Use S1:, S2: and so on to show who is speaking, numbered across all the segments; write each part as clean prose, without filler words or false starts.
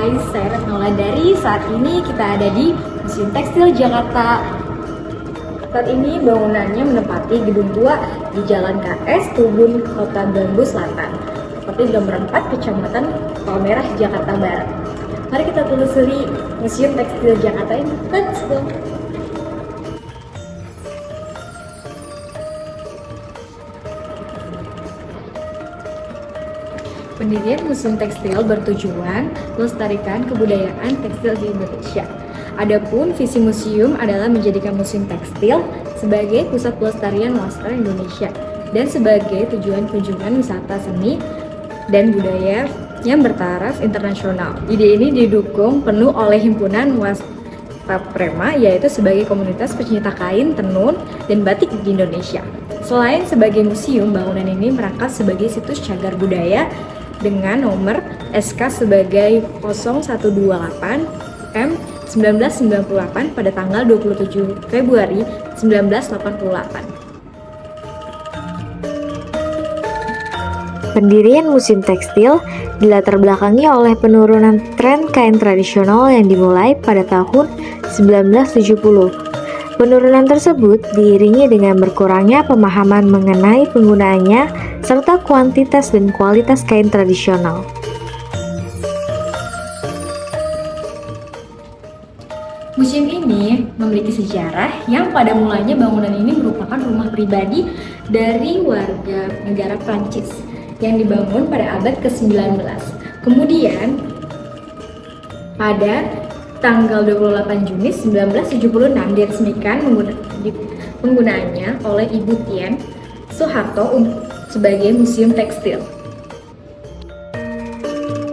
S1: guys, saya Retnola dari saat ini kita ada di Museum Tekstil Jakarta. Saat ini bangunannya menempati gedung tua di Jalan KS Tubun, Kota Bambu Selatan, seperti nomor 4 Kecamatan Palmerah, Jakarta Barat. Mari kita telusuri Museum Tekstil Jakarta ini. Let's go! Pendirian Museum Tekstil bertujuan melestarikan kebudayaan tekstil di Indonesia. Adapun visi museum adalah menjadikan museum tekstil sebagai pusat pelestarian wastra Indonesia dan sebagai tujuan kunjungan wisata seni dan budaya yang bertaraf internasional. Ide ini didukung penuh oleh Himpunan Wastraprema, yaitu sebagai komunitas pecinta kain, tenun, dan batik di Indonesia. Selain sebagai museum, bangunan ini merangkap sebagai situs cagar budaya dengan nomor SK sebagai 0128 M 1998 pada tanggal 27 Februari 1988.
S2: Pendirian museum tekstil dilatar belakangi oleh penurunan tren kain tradisional yang dimulai pada tahun 1970. Penurunan tersebut diiringi dengan berkurangnya pemahaman mengenai penggunaannya serta kuantitas dan kualitas kain tradisional.
S1: Museum ini memiliki sejarah yang pada mulanya bangunan ini merupakan rumah pribadi dari warga negara Prancis yang dibangun pada abad ke-19. Kemudian pada tanggal 28 Juni 1976 diresmikan penggunaannya oleh Ibu Tien Soeharto sebagai museum tekstil.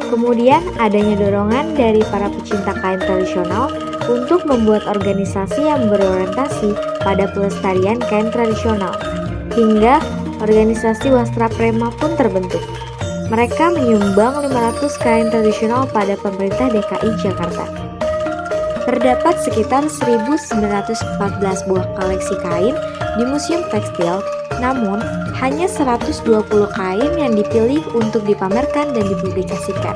S2: Kemudian adanya dorongan dari para pecinta kain tradisional untuk membuat organisasi yang berorientasi pada pelestarian kain tradisional, hingga organisasi Wastraprema pun terbentuk. Mereka menyumbang 500 kain tradisional pada pemerintah DKI Jakarta. Terdapat sekitar 1.914 buah koleksi kain di Museum Tekstil, namun hanya 120 kain yang dipilih untuk dipamerkan dan dipublikasikan.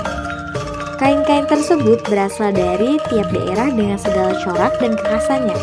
S2: Kain-kain tersebut berasal dari tiap daerah dengan segala corak dan kekhasannya.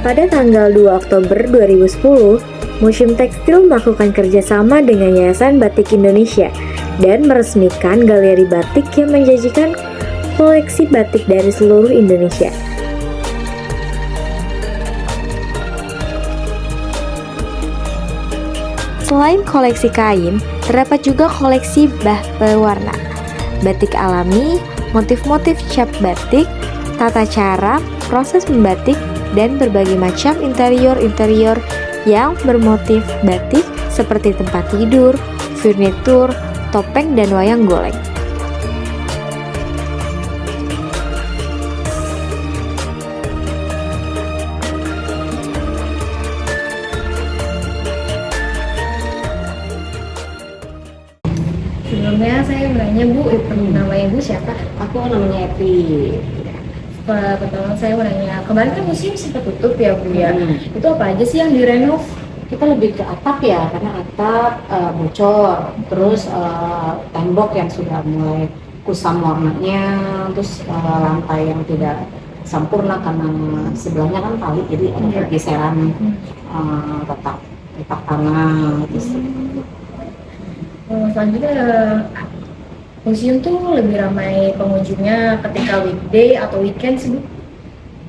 S2: Pada tanggal 2 Oktober 2010, Museum Tekstil melakukan kerjasama dengan Yayasan Batik Indonesia dan meresmikan galeri batik yang menjanjikan koleksi batik dari seluruh Indonesia. Selain koleksi kain, terdapat juga koleksi pewarna, batik alami, motif-motif cap batik, tata cara, proses membatik, dan berbagai macam interior-interior yang bermotif batik seperti tempat tidur, furnitur, topeng, dan wayang golek.
S1: Sebelumnya saya menanya Bu, nama Ibu siapa?
S3: Aku namanya Epi.
S1: Pertama saya mau nanya, kemarin kan museum sempat tutup ya Bu ya, itu apa aja sih yang direnov?
S3: Kita lebih ke atap ya, karena atap bocor, terus tembok yang sudah mulai kusam warnanya, terus lantai yang tidak sempurna karena sebelahnya kan kali, jadi ada pergeseran retak tanah gitu.
S1: Selanjutnya museum tuh lebih ramai pengunjungnya ketika weekday atau weekend sih Bu?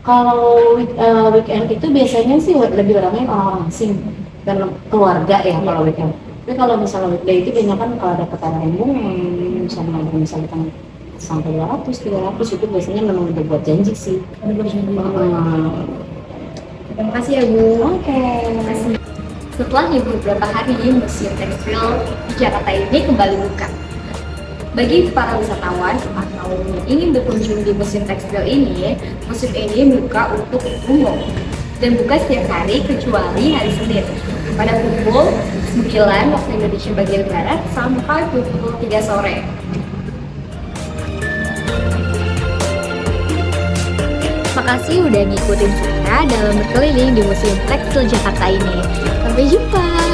S3: Kalau weekend itu biasanya sih lebih ramai orang-orang asing dan keluarga ya kalau weekend. Tapi kalau misalnya weekday itu banyak kan kalau ada pertanyaan rombongan, misalnya kan sampai 200, 300 itu biasanya memang udah buat janji sih.
S1: Terima kasih ya Bu.
S3: Oke.
S1: Terima kasih. Setelah beberapa hari, Museum Tekstil di Jakarta ini kembali buka. Bagi para wisatawan atau yang ingin berkunjung di Museum Tekstil ini, museum ini buka untuk umum dan buka setiap hari kecuali hari Senin pada pukul 9 waktu Indonesia bagian Barat sampai pukul 3 sore. Makasih udah ngikutin saya dalam berkeliling di Museum Tekstil Jakarta ini. Sampai jumpa!